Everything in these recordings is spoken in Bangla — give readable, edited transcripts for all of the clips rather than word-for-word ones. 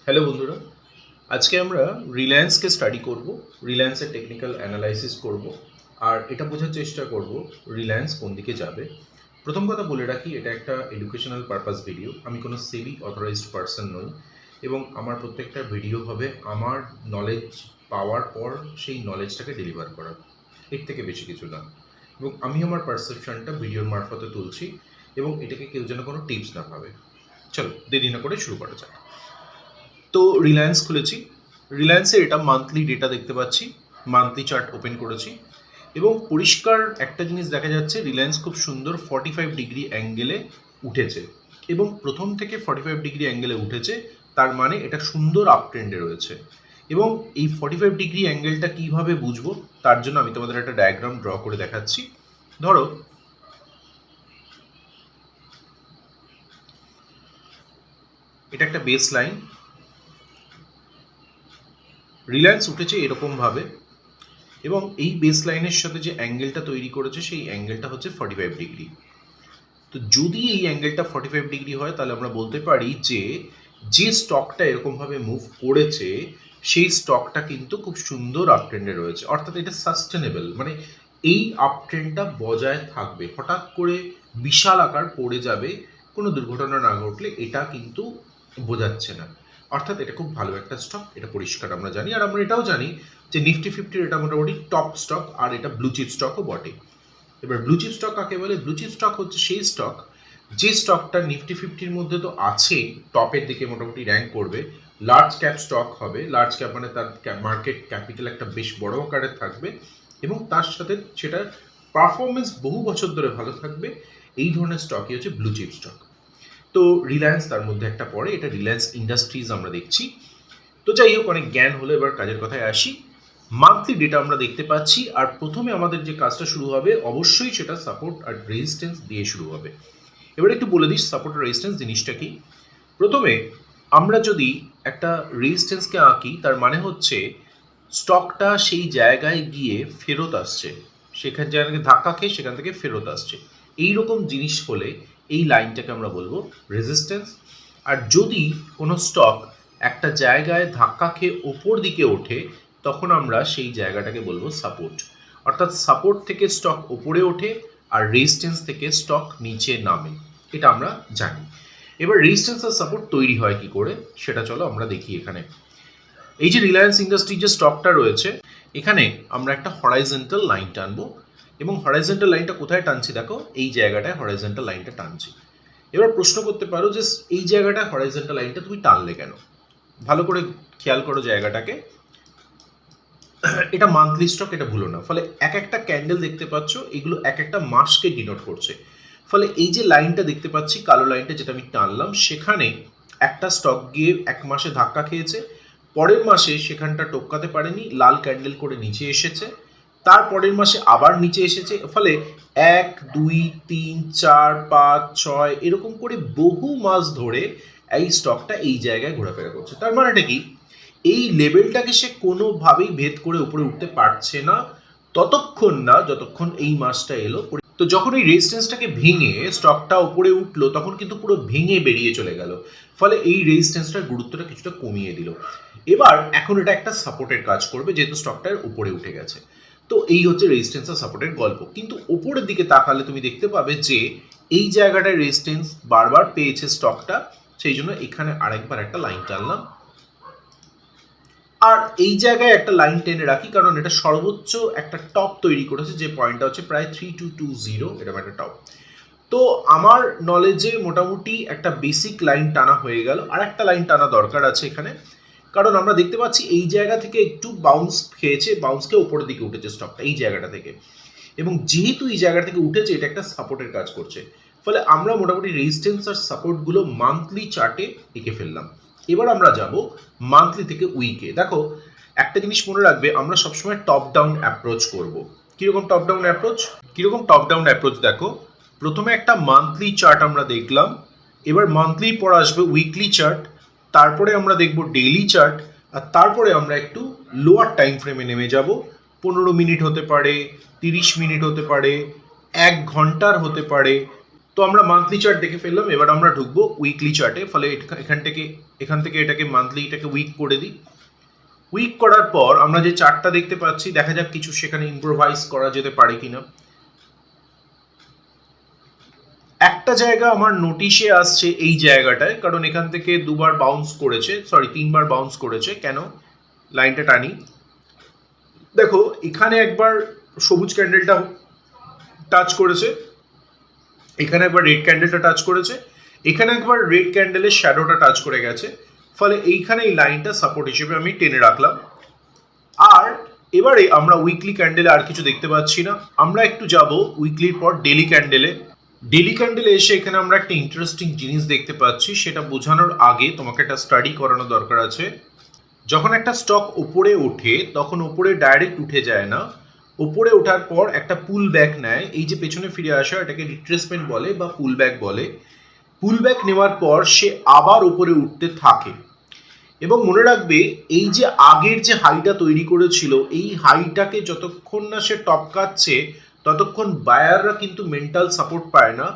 হ্যালো বন্ধুরা, আজকে আমরা রিলায়েন্সকে স্টাডি করব, রিলায়েন্সের টেকনিক্যাল অ্যানালাইসিস করব, আর এটা বোঝার চেষ্টা করব রিলায়েন্স কোন দিকে যাবে। প্রথম কথা বলে রাখি, এটা একটা এডুকেশনাল পারপাস ভিডিও। আমি কোনো সেবি অথরাইজড পারসন নই, এবং আমার প্রত্যেকটা ভিডিও হবে আমার নলেজ পাওয়ার পর সেই নলেজটাকে ডেলিভার করা, এর থেকে বেশি কিছু না। এবং আমি আমার পারসেপশনটা ভিডিওর মারফতে তুলছি, এবং এটাকে কেউ যেন কোনো টিপস না পাবে। চলো দেরি না করে শুরু করা যাক। তো রিলায়েন্স খুলেছি, রিলায়েন্সের এটা মান্থলি ডেটা দেখতে পাচ্ছি, মান্থলি চার্ট ওপেন করেছি, এবং পরিষ্কার একটা জিনিস দেখা যাচ্ছে, রিলায়েন্স খুব সুন্দর 45 ডিগ্রি অ্যাঙ্গেলে উঠেছে, এবং প্রথম থেকে 45 ডিগ্রি অ্যাঙ্গেলে উঠেছে, তার মানে এটা সুন্দর আপ ট্রেন্ডে রয়েছে। এবং এই 45 ডিগ্রি অ্যাঙ্গেলটা কীভাবে বুঝবো, তার জন্য আমি তোমাদের একটা ডায়াগ্রাম ড্র করে দেখাচ্ছি। ধরো এটা একটা বেস লাইন, রিলায়েন্স উঠেছে এরকমভাবে, এবং এই বেস লাইনের সাথে যে অ্যাঙ্গেলটা তৈরি করেছে সেই অ্যাঙ্গেলটা হচ্ছে 45 ডিগ্রি। তো যদি এই অ্যাঙ্গেলটা 45 ডিগ্রি হয়, তাহলে আমরা বলতে পারি যে যে স্টকটা এরকমভাবে মুভ করেছে সেই স্টকটা কিন্তু খুব সুন্দর আপ ট্রেন্ডে রয়েছে, অর্থাৎ এটা সাস্টেনেবল, মানে এই আপ ট্রেন্ডটা বজায় থাকবে। হঠাৎ করে বিশাল আকার পড়ে যাবে কোনো দুর্ঘটনা না ঘটলে, এটা কিন্তু বোঝাচ্ছে না। অর্থাৎ এটা খুব ভালো একটা স্টক, এটা পরিষ্কার আমরা জানি। আর আমরা এটাও জানি যে নিফটি ফিফটির এটা মোটামুটি টপ স্টক, আর এটা ব্লু চিপ স্টকও বটে। এবার ব্লু চিপ স্টক কাকে বলে? ব্লু চিপ স্টক হচ্ছে সেই স্টক যে স্টকটা নিফটি ফিফটির মধ্যে তো আছে, টপের দিকে মোটামুটি র্যাঙ্ক করবে, লার্জ ক্যাপ স্টক হবে। লার্জ ক্যাপ মানে তার মার্কেট ক্যাপিটাল একটা বেশ বড় আকারের থাকবে, এবং তার সাথে সেটার পারফরমেন্স বহু বছর ধরে ভালো থাকবে। এই ধরনের স্টকই হচ্ছে ব্লু চিপ স্টক। তো রিলায়েন্স তার মধ্যে একটা পড়ে, এটা রিলায়েন্স ইন্ডাস্ট্রিজ আমরা দেখছি। তো যাই হোক, অনেক জ্ঞান হলো, এবার কাজের কথায় আসি। মান্থলি ডেটা আমরা দেখতে পাচ্ছি, আর প্রথমে আমাদের যে কাজটা শুরু হবে অবশ্যই সেটা সাপোর্ট আর রেজিস্ট্যান্স দিয়ে শুরু হবে। এবার একটু বলে দিস সাপোর্ট আর রেজিস্ট্যান্স জিনিসটা কি। প্রথমে আমরা যদি একটা রেজিস্ট্যান্সকে আঁকি, তার মানে হচ্ছে স্টকটা সেই জায়গায় গিয়ে ফেরত আসছে, সেখান জায়গায় ধাক্কা খেয়ে সেখান থেকে ফেরত আসছে, এই রকম জিনিস হলে এই লাইনটাকে আমরা বলবো রেজিস্ট্যান্স। আর যদি কোনো স্টক একটা জায়গায় ধাক্কা খেয়ে ওপর দিকে ওঠে, তখন আমরা সেই জায়গাটাকে বলবো সাপোর্ট। অর্থাৎ সাপোর্ট থেকে স্টক ওপরে ওঠে, আর রেজিস্ট্যান্স থেকে স্টক নিচে নামে, এটা আমরা জানি। এবার রেজিস্ট্যান্স আর সাপোর্ট তৈরি হয় কি করে সেটা চলো আমরা দেখি। এখানে এই যে রিলায়েন্স ইন্ডাস্ট্রির যে স্টকটা রয়েছে, এখানে আমরা একটা হরাইজন্টাল লাইন টানবো, এবং হরাইজন্টাল লাইনটা কোথায় টানছি দেখো, এই জায়গাটায় হরাইজন্টাল লাইনটা টানছি। এবার প্রশ্ন করতে পারো যে এই জায়গাটায় হরাইজন্টাল লাইনটা তুমি টানলে কেন? ভালো করে খেয়াল করো জায়গাটাকে। এটা মান্থলি স্টক, এটা ভুলো না। ফলে এক একটা ক্যান্ডেল দেখতে পাচ্ছ, এগুলো এক একটা মাসকে ডিনোট করছে। ফলে এই যে লাইনটা দেখতে পাচ্ছি, কালো লাইনটা যেটা আমি টানলাম, সেখানে একটা স্টক গিয়ে এক মাসে ধাক্কা খেয়েছে, পরের মাসে সেখানটা টপকাতে পারেনি, লাল ক্যান্ডেল করে নিচে এসেছে, তার পরের মাসে আবার নিচে এসেছে। ফলে 1 2 3 4 5 6 এরকম করে বহু মাস ধরে এই স্টকটা এই জায়গায় ঘোরাফেরা করছে। তার মানেটা কি? এই লেভেলটাকে সে কোনোভাবেই ভেদ করে উপরে উঠতে পারছে না, ততক্ষণ না যতক্ষণ এই মাসটা এলো। তো যখন এই রেজিস্ট্যান্সটাকে ভেঙে স্টকটা উপরে উঠলো, তখন কিন্তু পুরো ভেঙে বেরিয়ে চলে গেল। ফলে এই রেজিস্ট্যান্সটার গুরুত্বটা কিছুটা কমিয়ে দিল। এবার এখন এটা একটা সাপোর্টের কাজ করবে, যেহেতু স্টকটার উপরে উঠে গেছে। তো এই হচ্ছে রেজিস্ট্যান্স আর সাপোর্টের গল্প। কিন্তু উপরের দিকে তাকালে তুমি দেখতে পাবে যে এই জায়গাটায় রেজিস্ট্যান্স বারবার পেয়েছে স্টকটা, সেই জন্য এখানে আরেকবার একটা লাইন টানলাম, আর এই জায়গায় একটা লাইন টেনে রাখি, কারণ এটা সর্বোচ্চ একটা টপ তৈরি করেছে, যে পয়েন্টটা হচ্ছে প্রায় 3220, এরকম একটা টপ। তো আমার নলেজে মোটামুটি একটা বেসিক লাইন টানা হয়ে গেল, আর একটা লাইন টানা দরকার আছে এখানে, কারণ আমরা দেখতে পাচ্ছি এই জায়গা থেকে একটু বাউন্স খেয়েছে, বাউন্সকে উপরের দিকে উঠেছে স্টকটা এই জায়গাটা থেকে, এবং যেহেতু এই জায়গা থেকে উঠেছে, এটা একটা সাপোর্টের কাজ করছে। ফলে আমরা মোটামুটি রেজিস্ট্যান্স আর সাপোর্টগুলো মান্থলি চার্টে এঁকে ফেললাম। এবার আমরা যাব মান্থলি থেকে উইকে। দেখো একটা জিনিস মনে রাখবে, আমরা সবসময় টপ ডাউন অ্যাপ্রোচ করব। কিরকম টপ ডাউন অ্যাপ্রোচ? দেখো, প্রথমে একটা মান্থলি চার্ট আমরা দেখলাম, এবার মান্থলি পর আসবে উইকলি চার্ট, তারপরে আমরা দেখব ডেইলি চার্ট, আর তারপরে আমরা একটু লোয়ার টাইম ফ্রেমে নেমে যাব। 15 মিনিট হতে পারে, 30 মিনিট হতে পারে, 1 ঘন্টার হতে পারে, তো আমরা মান্থলি চার্ট দেখে ফেললাম, এবার আমরা ঢুকবো উইকলি চার্টে। ফলে এখান থেকে এটাকে মান্থলি, এটাকে উইক করে দিই। উইক করার পর আমরা যে চার্টটা দেখতে পাচ্ছি, দেখা যাক কিছু সেখানে ইম্প্রোভাইজ করা যেতে পারে কিনা। একটা জায়গা আমার নোটিশে আসছে এই জায়গাটায়, কারণ এখান থেকে তিনবার বাউন্স করেছে। কেন? লাইনটা টানি, দেখো এখানে একবার সবুজ ক্যান্ডেলটা টাচ করেছে, এখানে একবার রেড ক্যান্ডেলটা টাচ করেছে, এখানে একবার রেড ক্যান্ডেলের শ্যাডোটা টাচ করে গেছে। ফলে এইখানে এই লাইনটা সাপোর্ট হিসেবে আমি টেনে রাখলাম। আর এবারে আমরা উইকলি ক্যান্ডেলে আর কিছু দেখতে পাচ্ছি না, আমরা একটু যাব উইকলির পর ডেলি ক্যান্ডেলে। ডেলি ক্যান্ডেলে এসে এখানে আমরা একটা ইন্টারেস্টিং জিনিস দেখতে পাচ্ছি। সেটা বোঝানোর আগে তোমাকে একটা স্টাডি করানো দরকার আছে। যখন একটা স্টক ওপরে ওঠে তখন ওপরে ডাইরেক্ট উঠে যায় না, ওপরে ওঠার পর একটা পুল ব্যাক নেয়। এই যে পেছনে ফিরে আসা, এটাকে রিট্রেসমেন্ট বলে বা পুল ব্যাক বলে। পুল ব্যাক নেওয়ার পর সে আবার ওপরে উঠতে থাকে। এবং মনে রাখবে, এই যে আগের যে হাইটা তৈরি করেছিল, এই হাইটাকে যতক্ষণ না সে টপকাচ্ছে ততক্ষণ বায়াররা কিন্তু মেন্টাল সাপোর্ট পায় না।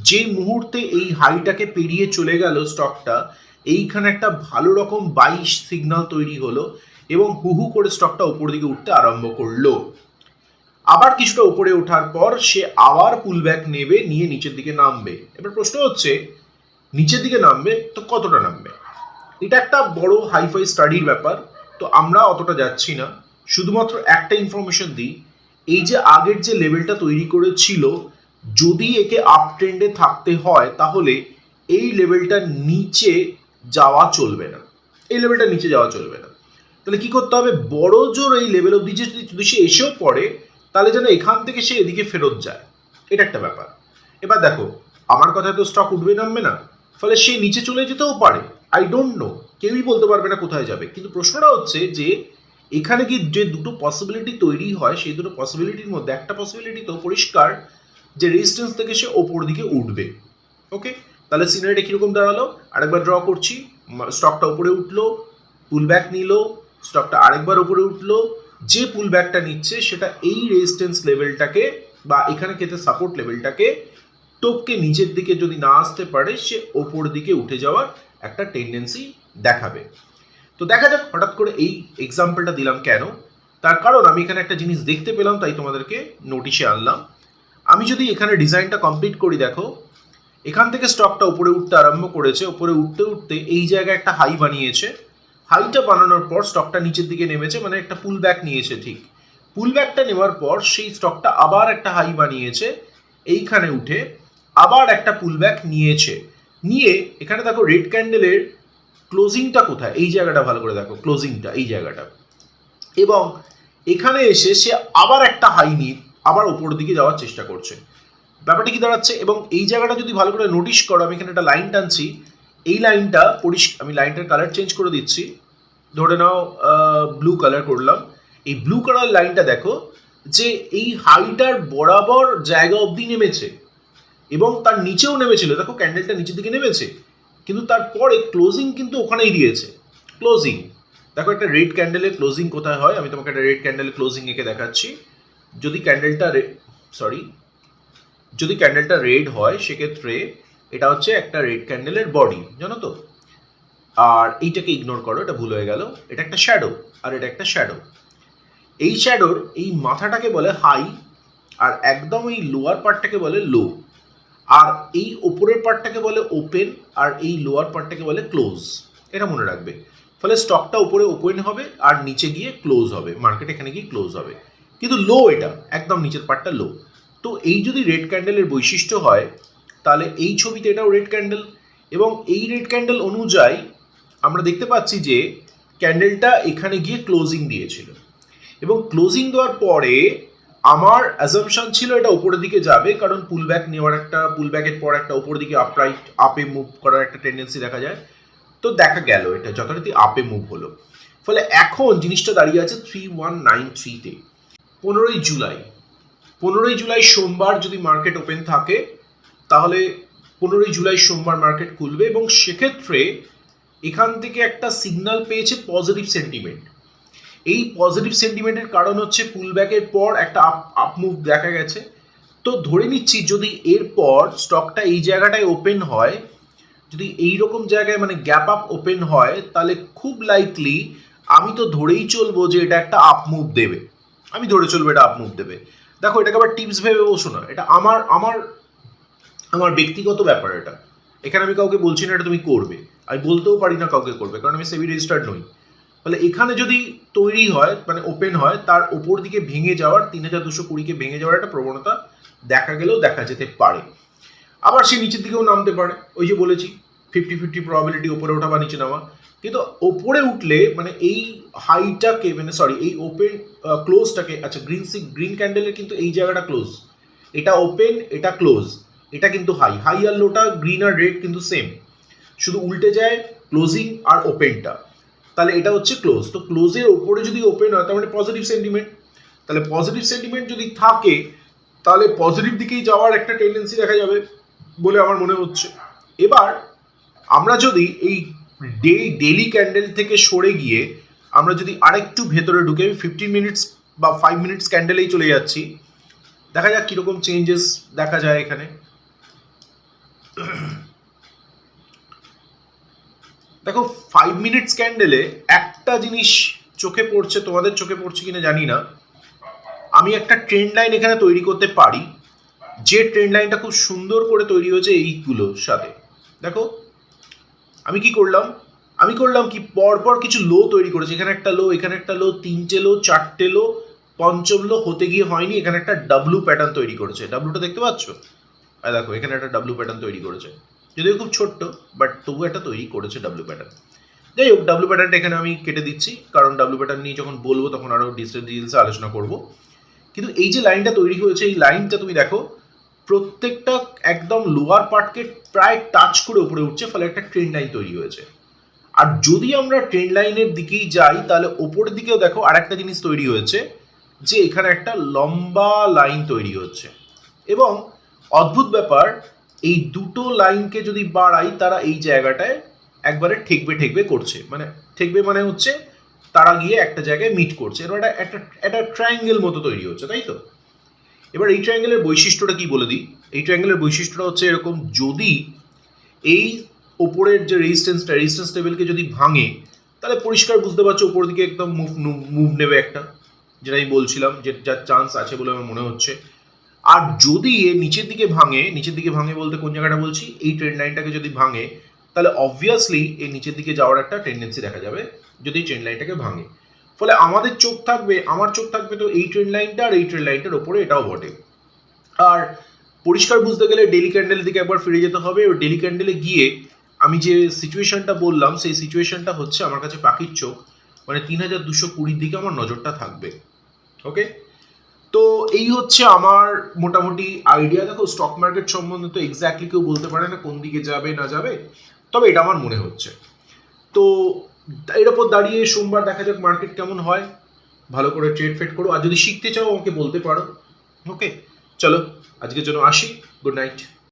যে মুহূর্তে এই হাইটাকে পেরিয়ে চলে গেল স্টকটা, এইখানে একটা ভালো রকম বাই সিগন্যাল তৈরি হলো এবং হুহু করে স্টকটা উপর দিকে উঠতে আরম্ভ করলো। আবার কিছুটা উপরে ওঠার পর সে আবার পুল ব্যাক নেবে, নিয়ে নিচের দিকে নামবে। এবার প্রশ্ন হচ্ছে, নিচের দিকে নামবে তো কতটা নামবে? এটা একটা বড় হাইফাই স্টাডির ব্যাপার, তো আমরা অতটা যাচ্ছি না। শুধুমাত্র একটা ইনফরমেশন দিই, এই যে আগের যে লেভেলটা তৈরি করেছিল, যদি একে আপ ট্রেন্ডে থাকতে হয় তাহলে এই লেভেলটা নিচে যাওয়া চলবে না, এই লেভেলটা নিচে যাওয়া চলবে না। তাহলে কি করতে হবে? বড় জোর এই লেভেল অব্দি যদি সে এসেও পড়ে, তাহলে যেন এখান থেকে সে এদিকে ফেরত যায়, এটা একটা ব্যাপার। এবার দেখো, আমার কথায় তো স্টক উঠবে নামবে না, ফলে সে নিচে চলে যেতেও পারে। আই ডোন্ট নো, কেউই বলতে পারবে না কোথায় যাবে। কিন্তু প্রশ্নটা হচ্ছে যে এখানে কি যে দুটো পসিবিলিটি তৈরি হয়, সেই দুটো পসিবিলিটির মধ্যে একটা পসিবিলিটি তো পরিষ্কার যে রেজিস্ট্যান্স থেকে সে ওপর দিকে উঠবে। ওকে, তাহলে সিনারিটা কিরকম দাঁড়ালো? আরেকবার ড্র করছি। স্টকটা উপরে উঠলো, পুল ব্যাক নিল, স্টকটা আরেকবার উপরে উঠলো। যে পুল ব্যাকটা নিচ্ছে সেটা এই রেজিস্ট্যান্স লেভেলটাকে বা এখানে ক্ষেত্রে সাপোর্ট লেভেলটাকে টপকে নিচের দিকে যদি না আসতে পারে, সে ওপর দিকে উঠে যাওয়ার একটা টেন্ডেন্সি দেখাবে। তো দেখা যাক হঠাৎ করে এই এক্সাম্পলটা দিলাম কেন। তার কারণ আমি এখানে একটা জিনিস দেখতে পেলাম, তাই তোমাদেরকে নোটিশে আনলাম। আমি যদি এখানে ডিজাইনটা কমপ্লিট করি, দেখো এখান থেকে স্টকটা উপরে উঠতে আরম্ভ করেছে, উপরে উঠতে উঠতে এই জায়গায় একটা হাই বানিয়েছে। হাইটা বানানোর পর স্টকটা নিচের দিকে নেমেছে, মানে একটা পুল ব্যাক নিয়েছে। ঠিক পুল ব্যাকটা নেওয়ার পর সেই স্টকটা আবার একটা হাই বানিয়েছে, এইখানে উঠে আবার একটা পুল ব্যাক নিয়েছে। নিয়ে এখানে দেখো রেড ক্যান্ডেলের ক্লোজিংটা কোথায়, এই জায়গাটা ভালো করে দেখো, ক্লোজিংটা এই জায়গাটা। এবং এখানে এসে সে আবার একটা হাই নিয়ে আবার ওপর দিকে যাওয়ার চেষ্টা করছে। ব্যাপারটা কি দাঁড়াচ্ছে? এবং এই জায়গাটা যদি ভালো করে নোটিশ করো, আমি এখানে একটা লাইন টানছি। এই লাইনটা আমি লাইনটার কালার চেঞ্জ করে দিচ্ছি, ধরে নাও ব্লু কালার করলাম। এই ব্লু কালার লাইনটা দেখো যে এই হাইটার বরাবর জায়গা অবধি নেমেছে এবং তার নিচেও নেমেছিল। দেখো ক্যান্ডেলটা নিচের দিকে নেমেছে, কিন্তু তারপরে ক্লোজিং কিন্তু ওখানেই দিয়েছে। ক্লোজিং দেখো, একটা রেড ক্যান্ডেলের ক্লোজিং কোথায় হয়, আমি তোমাকে একটা রেড ক্যান্ডেলের ক্লোজিং এঁকে দেখাচ্ছি। যদি ক্যান্ডেলটা রেড হয়, সেক্ষেত্রে এটা হচ্ছে একটা রেড ক্যান্ডেলের বডি, জানো তো। আর এইটাকে ইগনোর করো, এটা ভুল হয়ে গেল। এটা একটা শ্যাডো, আর এটা একটা শ্যাডো। এই শ্যাডোর এই মাথাটাকে বলে হাই, আর একদম এই লোয়ার পার্টটাকে বলে লো, আর এই ওপরের পার্টটাকে বলে ওপেন, আর এই লোয়ার পার্টটাকে বলে ক্লোজ। এটা মনে রাখবে। ফলে স্টকটা উপরে ওপেন হবে আর নিচে গিয়ে ক্লোজ হবে, মার্কেট এখানে গিয়ে ক্লোজ হবে, কিন্তু লো এটা একদম নিচের পার্টটা লো। তো এই যদি রেড ক্যান্ডেলের বৈশিষ্ট্য হয়, তাহলে এই ছবিতে এটাও রেড ক্যান্ডেল, এবং এই রেড ক্যান্ডেল অনুযায়ী আমরা দেখতে পাচ্ছি যে ক্যান্ডেলটা এখানে গিয়ে ক্লোজিং দিয়েছিল, এবং ক্লোজিং দেওয়ার পরে আমার অ্যাজাম্পশন ছিল এটা উপরের দিকে যাবে, কারণ পুল ব্যাকের পর একটা উপর দিকে আপে মুভ করার একটা টেন্ডেন্সি দেখা যায়। তো দেখা গেল এটা যথারীতি আপে মুভ হলো। ফলে এখন জিনিসটা দাঁড়িয়ে আছে 3193-তে। 15ই জুলাই সোমবার যদি মার্কেট ওপেন থাকে, তাহলে 15ই জুলাই সোমবার মার্কেট খুলবে, এবং সেক্ষেত্রে এখান থেকে একটা সিগন্যাল পেয়েছে পজিটিভ সেন্টিমেন্ট। এই পজিটিভ সেন্টিমেন্টের কারণ হচ্ছে পুল ব্যাকের পর একটা আপ মুভ দেখা গেছে। তো ধরে নিচ্ছি যদি এরপর স্টকটা এই জায়গাটায় ওপেন হয়, যদি এইরকম জায়গায় মানে গ্যাপ আপ ওপেন হয়, তাহলে খুব লাইকলি আমি তো ধরেই চলবো যে এটা একটা আপ মুভ দেবে। আমি ধরে চলবো এটা আপ মুভ দেবে। দেখো এটাকে আবার টিপস ভেবে বসো না, এটা আমার আমার আমার ব্যক্তিগত ব্যাপার। এটা এখানে আমি কাউকে বলছি না এটা তুমি করবে, আমি বলতেও পারি না কাউকে করবে, কারণ আমি সেবি রেজিস্টার্ড নই। তাহলে এখানে যদি তৈরি হয় মানে ওপেন হয়, তার ওপর দিকে ভেঙে যাওয়ার 3220-কে ভেঙে যাওয়ার একটা প্রবণতা দেখা গেলেও দেখা যেতে পারে। আবার সে নিচের দিকেও নামতে পারে, ওই যে বলেছি 50-50 প্রবাবিলিটি ওপরে ওঠা বা নিচে নামা। কিন্তু ওপরে উঠলে মানে এই হাইটাকে মানে সরি এই ওপেন ক্লোজটাকে, আচ্ছা গ্রিন ক্যান্ডেলের কিন্তু এই জায়গাটা ক্লোজ, এটা ওপেন এটা ক্লোজ, এটা কিন্তু হাই, হাই আর লোটা গ্রিন আর রেড কিন্তু সেম, শুধু উল্টে যায় ক্লোজিং আর ওপেনটা। তাহলে এটা হচ্ছে ক্লোজ। তো ক্লোজের ওপরে যদি ওপেন হয় তার মানে পজিটিভ সেন্টিমেন্ট, তাহলে পজিটিভ সেন্টিমেন্ট যদি থাকে তাহলে পজিটিভ দিকেই যাওয়ার একটা টেন্ডেন্সি দেখা যাবে বলে আমার মনে হচ্ছে। এবার আমরা যদি এই ডেইলি ক্যান্ডেল থেকে সরে গিয়ে আমরা যদি আরেকটু ভেতরে ঢুকে 15 মিনিটস বা 5 মিনিটস ক্যান্ডেলেই চলে যাচ্ছি, দেখা যাক কিরকম চেঞ্জেস দেখা যায় এখানে। দেখো 5 মিনিটস ক্যান্ডেলে একটা জিনিস চোখে পড়ছে, তোমাদের চোখে পড়ছে কিনা জানি না, আমি একটা ট্রেন্ড লাইন এখানে তৈরি করতে পারি, যে ট্রেন্ড লাইনটা খুব সুন্দর করে তৈরি হয়েছে এইগুলোর সাথে। দেখো আমি কি করলাম, আমি করলাম কি পরপর কিছু লো তৈরি করেছি, এখানে একটা লো, এখানে একটা লো, 3টে লো, 4টে লো, পঞ্চম লো হতে গিয়ে হয়নি, এখানে একটা ডাব্লু প্যাটার্ন তৈরি করেছে। ডাব্লুটা দেখতে পাচ্ছ, আর দেখো এখানে একটা ডাব্লু প্যাটার্ন তৈরি করেছে, যদিও খুব ছোট্ট বাট তবু একটা তৈরি করেছে ডাব্লু প্যাটার্ন। যাই হোক ডাব্লু প্যাটার্নটা এখানে আমি কেটে দিচ্ছি, কারণ ডাব্লু প্যাটার্ন নিয়ে যখন বলবো তখন আরও ডিটেলসে আলোচনা করব। কিন্তু এই যে লাইনটা তৈরি হয়েছে, এই লাইনটা তুমি দেখো প্রত্যেকটা একদম লোয়ার পার্টকে প্রায় টাচ করে উপরে উঠছে, ফলে একটা ট্রেন্ড লাইন তৈরি হয়েছে। আর যদি আমরা ট্রেন্ড লাইনের দিকেই যাই তাহলে ওপরের দিকেও দেখো আরেকটা জিনিস তৈরি হয়েছে, যে এখানে একটা লম্বা লাইন তৈরি হচ্ছে। এবং অদ্ভুত ব্যাপার, এই দুটো লাইনকে যদি বাড়াই তারা এই জায়গাটায় একবারে ঠেকবে করছে, মানে ঠেকবে মানে হচ্ছে তারা গিয়ে একটা জায়গায় মিট করছে, এবার একটা ট্রায়াঙ্গেল মতো তৈরি হচ্ছে, তাই তো? এবার এই ট্রায়াঙ্গেলের বৈশিষ্ট্যটা কি বলে দিই। এই ট্রায়াঙ্গেলের বৈশিষ্ট্যটা হচ্ছে এরকম, যদি এই ওপরের যে রেজিস্ট্যান্স লেভেলকে যদি ভাঙে তাহলে পরিষ্কার বুঝতে পারছো ওপর দিকে একদম মুভ নেবে একটা, যেটা আমি বলছিলাম যে যার চান্স আছে বলে আমার মনে হচ্ছে। আর যদি এ নিচের দিকে ভাঙে বলতে কোন জায়গাটা বলছি, এই ট্রেন্ড লাইনটাকে যদি ভাঙে তাহলে অবভিয়াসলি এই নিচের দিকে যাওয়ার একটা টেন্ডেন্সি দেখা যাবে যদি ট্রেন্ড লাইনটাকে ভাঙে। ফলে আমার চোখ থাকবে তো এই ট্রেন্ড লাইনটা আর এই ট্রেন্ড লাইনটার ওপরে, এটাও বটে। আর পরিষ্কার বুঝতে গেলে ডেলি ক্যান্ডেলের দিকে একবার ফিরে যেতে হবে। ডেলি ক্যান্ডেলে গিয়ে আমি যে সিচুয়েশনটা বললাম সেই সিচুয়েশনটা হচ্ছে আমার কাছে পাখির চোখ, মানে 3220 দিকে আমার নজরটা থাকবে। ওকে, তো এই হচ্ছে আমার মোটামুটি আইডিয়া। দেখো স্টক মার্কেট সম্বন্ধে তো এক্স্যাক্টলি কেউ বলতে পারে না কোন দিকে যাবে না যাবে, তবে এটা আমার মনে হচ্ছে। তো এর ওপর দাঁড়িয়ে সোমবার দেখা যাক মার্কেট কেমন হয়, ভালো করে ট্রেড ফেড করো, আর যদি শিখতে চাও আমাকে বলতে পারো। ওকে, চলো আজকের জন্য আসি, গুড নাইট।